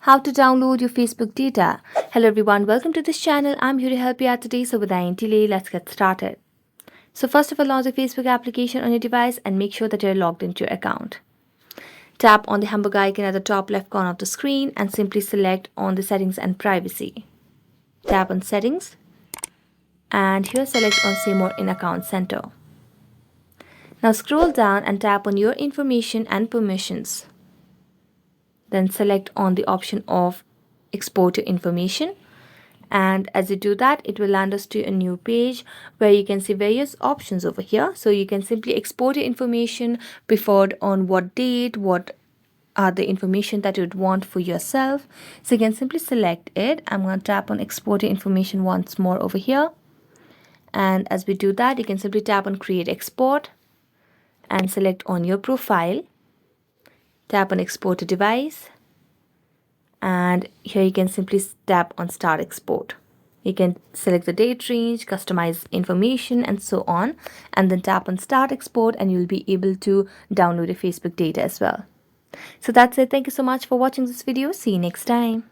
How to download your Facebook data. Hello everyone, welcome to this channel. I'm here to help you out today. So without any delay, let's get started. So first of all, launch the Facebook application on your device and make sure that you're logged into your account. Tap on the hamburger icon at the top left corner of the screen and simply select on the settings and privacy. Tap on settings and here select on see more in account center. Now scroll down and tap on your information and permissions. Then select on the option of export your information, and as you do that it will land us to a new page where you can see various options over here. So you can simply export your information, preferred on what date, what are the information that you'd want for yourself. So you can simply select it. I'm going to tap on export your information once more over here, and as we do that you can simply tap on create export and select on your profile. Tap on export to device and here you can simply tap on start export. You can select the date range, customize information and so on, and then tap on start export and you'll be able to download your Facebook data as well. So that's it. Thank you so much for watching this video. See you next time.